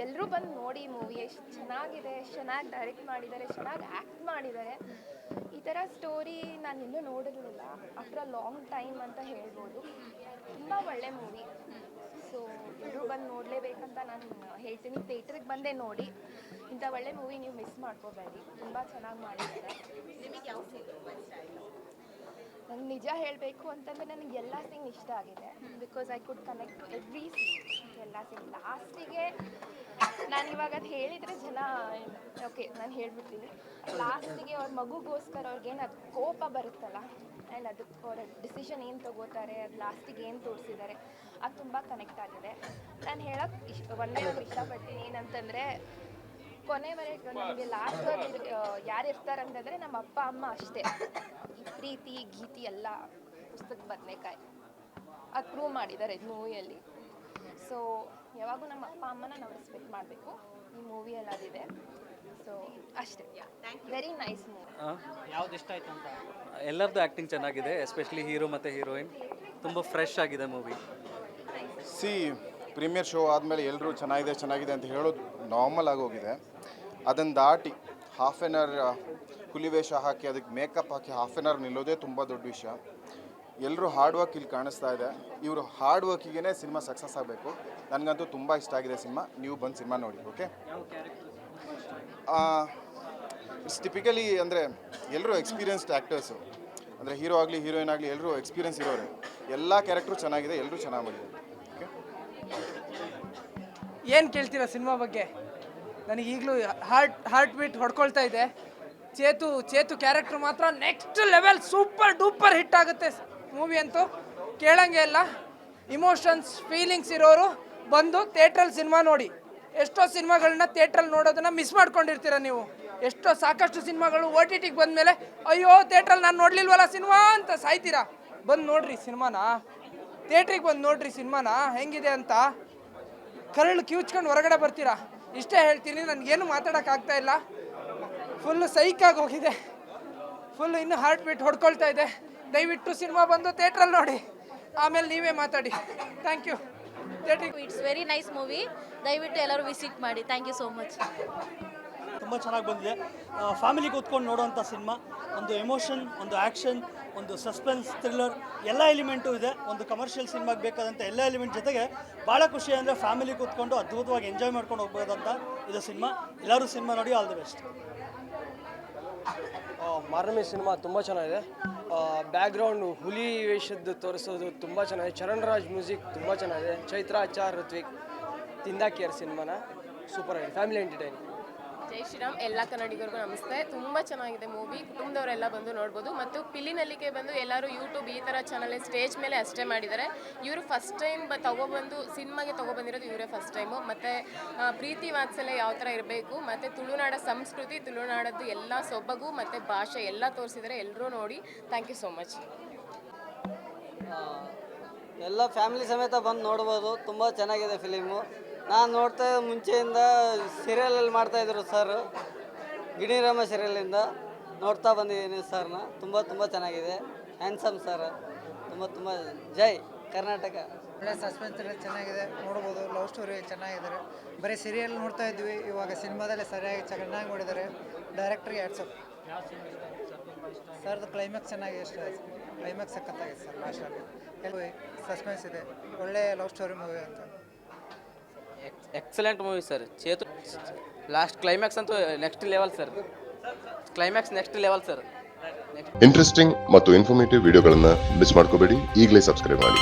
ಎಲ್ಲರೂ ಬಂದು ನೋಡಿ ಮೂವಿ ಎಷ್ಟು ಚೆನ್ನಾಗಿದೆ, ಎಷ್ಟು ಚೆನ್ನಾಗಿ ಡೈರೆಕ್ಟ್ ಮಾಡಿದ್ದಾರೆ, ಚೆನ್ನಾಗಿ ಆ್ಯಕ್ಟ್ ಮಾಡಿದ್ದಾರೆ. ಈ ಥರ ಸ್ಟೋರಿ ನಾನು ಎಲ್ಲೂ ನೋಡಿರಲಿಲ್ಲ ಆಫ್ಟರ್ ಅ ಲಾಂಗ್ ಟೈಮ್ ಅಂತ ಹೇಳ್ಬೋದು. ತುಂಬ ಒಳ್ಳೆ ಮೂವಿ. ಸೊ ಎಲ್ಲರೂ ಬಂದು ನೋಡಲೇಬೇಕಂತ ನಾನು ಹೇಳ್ತೀನಿ. ಥಿಯೇಟ್ರಿಗೆ ಬಂದೇ ನೋಡಿ. ಇಂಥ ಒಳ್ಳೆ ಮೂವಿ ನೀವು ಮಿಸ್ ಮಾಡ್ಕೋಬೇಡಿ. ತುಂಬ ಚೆನ್ನಾಗಿ ಮಾಡಿದ್ದಾರೆ. ನಿಮಗೆ ಯಾವ ಸೀನ್ ತುಂಬ ಇಷ್ಟ ಆಯಿತು? ನಂಗೆ ನಿಜ ಹೇಳಬೇಕು ಅಂತಂದರೆ ನನಗೆ ಎಲ್ಲ ಸೀನ್ ಇಷ್ಟ ಆಗಿದೆ. Because I could connect every scene, ಎಲ್ಲ ಸೀನ್. ಲಾಸ್ಟಿಗೆ ನಾನು ಇವಾಗ ಅದು ಹೇಳಿದರೆ ಜನ ಓಕೆ ನಾನು ಹೇಳ್ಬಿಡ್ತೀನಿ. ಲಾಸ್ಟಿಗೆ ಅವ್ರ ಮಗುಗೋಸ್ಕರ ಅವ್ರಿಗೇನು ಅದು ಕೋಪ ಬರುತ್ತಲ್ಲ, ಆ್ಯಂಡ್ ಅದಕ್ಕೆ ಅವರ ಡಿಸಿಷನ್ ಏನು ತೊಗೋತಾರೆ, ಅದು ಲಾಸ್ಟಿಗೆ ಏನು ತೋರಿಸಿದ್ದಾರೆ, ಅದು ತುಂಬ ಕನೆಕ್ಟ್ ಆಗಿದೆ. ನಾನು ಹೇಳೋಕ್ಕೆ ಒಂದೇ ಒಂದು ಇಷ್ಟಪಡ್ತೀನಿ ಏನಂತಂದರೆ, ಕೊನೆವರೆಗೆ ನಮಗೆ ಲಾಸ್ಟ್ ಯಾರು ಇರ್ತಾರಂತಂದರೆ ನಮ್ಮ ಅಪ್ಪ ಅಮ್ಮ ಅಷ್ಟೇ. ಈ ಪ್ರೀತಿ ಗೀತಿ ಎಲ್ಲ ಪುಸ್ತಕ ಬದನೆಕಾಯಿ ಅದು ಪ್ರೂವ್ ಮಾಡಿದ್ದಾರೆ ಇದು ಮೂವಿಯಲ್ಲಿ. ಸೊ ಯಾವಾಗೂ ನಮ್ಮ ಅಪ್ಪ ಅಮ್ಮನ ನಾವು ರೆಸ್ಪೆಕ್ಟ್ ಮಾಡಬೇಕು. ಈ ಮೂವಿಯಲ್ಲಿ ಅದಿದೆ. ಸೊ ಅಷ್ಟೇ. Very nice movie. ಯಾವ್ದು ಇಷ್ಟ ಆಯ್ತು ಅಂತ? ಎಲ್ಲರದ್ದು ಆ್ಯಕ್ಟಿಂಗ್ ಚೆನ್ನಾಗಿದೆ, ಎಸ್ಪೆಷಲಿ ಹೀರೋ ಮತ್ತು ಹೀರೋಯಿನ್ ತುಂಬ ಫ್ರೆಶ್ ಆಗಿದೆ ಮೂವಿ. ಪ್ರೀಮಿಯರ್ ಶೋ ಆದಮೇಲೆ ಎಲ್ಲರೂ ಚೆನ್ನಾಗಿದೆ ಅಂತ ಹೇಳೋದು ನಾರ್ಮಲ್ ಆಗೋಗಿದೆ. ಅದನ್ನು ದಾಟಿ ಹಾಫ್ ಆನ್ ಅವರ್ ಹುಲಿವೇಷ ಹಾಕಿ ಅದಕ್ಕೆ ಮೇಕಪ್ ಹಾಕಿ ಹಾಫ್ ಆನ್ ಅವರ್ ನಿಲ್ಲೋದೇ ತುಂಬ ದೊಡ್ಡ ವಿಷಯ. ಎಲ್ಲರೂ ಹಾರ್ಡ್ ವರ್ಕ್ ಇಲ್ಲಿ ಕಾಣಿಸ್ತಾ ಇದೆ. ಇವರು ಹಾರ್ಡ್ ವರ್ಕಿಗೆ ಸಿನಿಮಾ ಸಕ್ಸಸ್ ಆಗಬೇಕು. ನನಗಂತೂ ತುಂಬ ಇಷ್ಟ ಆಗಿದೆ ಸಿನಿಮಾ. ನೀವು ಬಂದು ಸಿನಿಮಾ ನೋಡಿ. ಓಕೆ, ಇಟ್ಸ್ ಟಿಪಿಕಲಿ ಅಂದರೆ ಎಲ್ಲರೂ ಎಕ್ಸ್ಪೀರಿಯನ್ಸ್ಡ್ ಆ್ಯಕ್ಟರ್ಸು, ಅಂದರೆ ಹೀರೋ ಆಗಲಿ ಹೀರೋಯಿನ್ ಆಗಲಿ ಎಲ್ಲರೂ ಎಕ್ಸ್ಪೀರಿಯನ್ಸ್ ಇರೋರೆ. ಎಲ್ಲ ಕ್ಯಾರೆಕ್ಟ್ರು ಚೆನ್ನಾಗಿದೆ, ಎಲ್ಲರೂ ಚೆನ್ನಾಗಿ ಮಾಡಿದ್ದಾರೆ. ಓಕೆ, ಏನು ಕೇಳ್ತೀರಾ ಸಿನಿಮಾ ಬಗ್ಗೆ? ನನಗೆ ಈಗಲೂ ಹಾರ್ಟ್ ಬೀಟ್ ಹೊಡ್ಕೊಳ್ತಾ ಇದೆ. ಚೇತು ಕ್ಯಾರೆಕ್ಟರ್ ಮಾತ್ರ next level super duper hit ಆಗುತ್ತೆ. ಮೂವಿ ಅಂತೂ ಕೇಳಂಗೆ ಇಲ್ಲ. ಇಮೋಷನ್ಸ್ ಫೀಲಿಂಗ್ಸ್ ಇರೋರು ಬಂದು ಥಿಯೇಟ್ರಲ್ಲಿ ಸಿನಿಮಾ ನೋಡಿ. ಎಷ್ಟೋ ಸಿನಿಮಾಗಳನ್ನ ಥಿಯೇಟ್ರಲ್ಲಿ ನೋಡೋದನ್ನ ಮಿಸ್ ಮಾಡ್ಕೊಂಡಿರ್ತೀರ ನೀವು. ಸಾಕಷ್ಟು ಸಿನಿಮಾಗಳು OTTಗೆ ಬಂದಮೇಲೆ ಅಯ್ಯೋ ಥಿಯೇಟ್ರಲ್ಲಿ ನಾನು ನೋಡಲಿಲ್ವಲ್ಲ ಸಿನಿಮಾ ಅಂತ ಸಾಯ್ತೀರಾ. ಬಂದು ನೋಡ್ರಿ ಸಿನಿಮಾನ, ಥಿಯೇಟ್ರಿಗೆ ಬಂದು ನೋಡ್ರಿ ಸಿನಿಮಾನ ಹೆಂಗಿದೆ ಅಂತ. ಕರಳು ಕಿವುಚ್ಕೊಂಡು ಹೊರಗಡೆ ಬರ್ತೀರಾ. ಇಷ್ಟೇ ಹೇಳ್ತೀನಿ. ನನಗೇನು ಮಾತಾಡೋಕ್ಕಾಗ್ತಾ ಇಲ್ಲ. ಫುಲ್ಲು ಸೈಕಾಗಿ ಹೋಗಿದೆ. ಫುಲ್ಲು ಇನ್ನೂ ಹಾರ್ಟ್ ಬೀಟ್ ಹೊಡ್ಕೊಳ್ತಾ ಇದೆ. ದಯವಿಟ್ಟು ಸಿನಿಮಾ ಬಂದು ಥಿಯೇಟ್ರಲ್ಲಿ ನೋಡಿ, ಆಮೇಲೆ ನೀವೇ ಮಾತಾಡಿ. Thank you. ಥಿಯೇಟ್ರಿಗೆ ಇಟ್ಸ್ ವೆರಿ ನೈಸ್ ಮೂವಿ. ದಯವಿಟ್ಟು ಎಲ್ಲರೂ ವಿಸಿಟ್ ಮಾಡಿ. Thank you so much. ತುಂಬ ಚೆನ್ನಾಗಿ ಬಂದಿದೆ. ಫ್ಯಾಮಿಲಿ ಕೂತ್ಕೊಂಡು ನೋಡೋವಂಥ ಸಿನಿಮಾ. ಒಂದು ಎಮೋಷನ್, ಒಂದು ಆ್ಯಕ್ಷನ್, ಒಂದು ಸಸ್ಪೆನ್ಸ್, ಥ್ರಿಲ್ಲರ್ ಎಲ್ಲ ಎಲಿಮೆಂಟು ಇದೆ. ಒಂದು ಕಮರ್ಷಿಯಲ್ ಸಿನಿಮಾಗೆ ಬೇಕಾದಂಥ ಎಲ್ಲ ಎಲಿಮೆಂಟ್ ಜೊತೆಗೆ ಭಾಳ ಖುಷಿ ಅಂದರೆ ಫ್ಯಾಮಿಲಿ ಕೂತ್ಕೊಂಡು ಅದ್ಭುತವಾಗಿ ಎಂಜಾಯ್ ಮಾಡ್ಕೊಂಡು ಹೋಗ್ಬೋದಂತ ಇದು ಸಿನಿಮಾ. ಎಲ್ಲರೂ ಸಿನಿಮಾ ನೋಡಿ. All the best. ಮಾರನೇ ಸಿನಿಮಾ ತುಂಬ ಚೆನ್ನಾಗಿದೆ. ಬ್ಯಾಕ್ಗ್ರೌಂಡು ಹುಲಿ ವೇಷದ್ದು ತೋರಿಸೋದು ತುಂಬ ಚೆನ್ನಾಗಿದೆ. ಚರಣ್ ರಾಜ್ ಮ್ಯೂಸಿಕ್ ತುಂಬ ಚೆನ್ನಾಗಿದೆ. ಚೈತ್ರ ಆಚಾರ್, ಋತ್ವಿಕ್, ತಿಂದಾಕಿಯರ್ ಸಿನಿಮಾನ ಸೂಪರ್ ಆಗಿದೆ. Family entertaining. ಜೈ ಶ್ರೀರಾಮ್. ಎಲ್ಲ ಕನ್ನಡಿಗರಿಗೂ ನಮಸ್ತೆ. ತುಂಬ ಚೆನ್ನಾಗಿದೆ ಮೂವಿ. ಕುಟುಂಬದವರೆಲ್ಲ ಬಂದು ನೋಡ್ಬೋದು. ಮತ್ತು ಪಿಲಿನಲ್ಲಿಗೆ ಬಂದು ಎಲ್ಲರೂ ಯೂಟ್ಯೂಬ್ ಈ ಥರ ಚಾನಲ್ ಸ್ಟೇಜ್ ಮೇಲೆ ಅಷ್ಟೇ ಮಾಡಿದ್ದಾರೆ. ಇವರು ಫಸ್ಟ್ ಟೈಮ್ ಸಿನಿಮಾಗೆ ತೊಗೊಬಂದಿರೋದು ಇವರೇ ಫಸ್ಟ್ ಟೈಮು. ಮತ್ತು ಪ್ರೀತಿ ವಾತ್ಸಲ್ಯ ಯಾವ ಥರ ಇರಬೇಕು, ಮತ್ತು ತುಳುನಾಡ ಸಂಸ್ಕೃತಿ, ತುಳುನಾಡದ್ದು ಎಲ್ಲ ಸೊಬಗು ಮತ್ತು ಭಾಷೆ ಎಲ್ಲ ತೋರಿಸಿದ್ದಾರೆ. ಎಲ್ಲರೂ ನೋಡಿ. Thank you so much. ಎಲ್ಲ ಫ್ಯಾಮಿಲಿ ಸಮೇತ ಬಂದು ನೋಡ್ಬೋದು. ತುಂಬ ಚೆನ್ನಾಗಿದೆ ಫಿಲಿಮು. ನಾನು ನೋಡ್ತಾ ಮುಂಚೆಯಿಂದ ಸೀರಿಯಲಲ್ಲಿ ಮಾಡ್ತಾಯಿದ್ರು ಸರ್, ಗಿಣಿರಾಮ ಸೀರಿಯಲಿಂದ ನೋಡ್ತಾ ಬಂದಿದ್ದೀನಿ ಸರ್ನ. ತುಂಬ ಚೆನ್ನಾಗಿದೆ. Handsome sir. ತುಂಬ ಜೈ ಕರ್ನಾಟಕ. ಒಳ್ಳೆ ಸಸ್ಪೆನ್ಸ್ ಚೆನ್ನಾಗಿದೆ, ನೋಡ್ಬೋದು. ಲವ್ ಸ್ಟೋರಿ ಚೆನ್ನಾಗಿದ್ದಾರೆ. ಬರೀ ಸೀರಿಯಲ್ ನೋಡ್ತಾ ಇದ್ವಿ, ಇವಾಗ ಸಿನಿಮಾದಲ್ಲೇ ಸರಿಯಾಗಿ ಚೆನ್ನಾಗಿ ಮಾಡಿದ್ದಾರೆ. ಡೈರೆಕ್ಟ್ರಿಗೆ ಹ್ಯಾಟ್ಸಪ್. ಸರ್ದು ಕ್ಲೈಮ್ಯಾಕ್ಸ್ ಚೆನ್ನಾಗಿ ಇಷ್ಟ ಆಯ್ತು. ಕ್ಲೈಮ್ಯಾಕ್ಸ್ ಸಖತ್ತಾಗಿದೆ ಸರ್. ಲಾಸ್ಟಲ್ಲಿ ಎಲ್ಲ ಸಸ್ಪೆನ್ಸ್ ಇದೆ. ಒಳ್ಳೆ ಲವ್ ಸ್ಟೋರಿ ಮೂವಿ ಅಂತ. Excellent movie sir. Chetu last climax ಅಂತೂ next level sir. Climax next level sir. Interesting ಮತ್ತು ಇನ್ಫಾರ್ಮೇಟಿವ್ ವಿಡಿಯೋಗಳನ್ನು ಮಿಸ್ ಮಾಡ್ಕೋಬೇಡಿ. ಈಗಲೇ ಸಬ್ಸ್ಕ್ರೈಬ್ ಮಾಡಿ.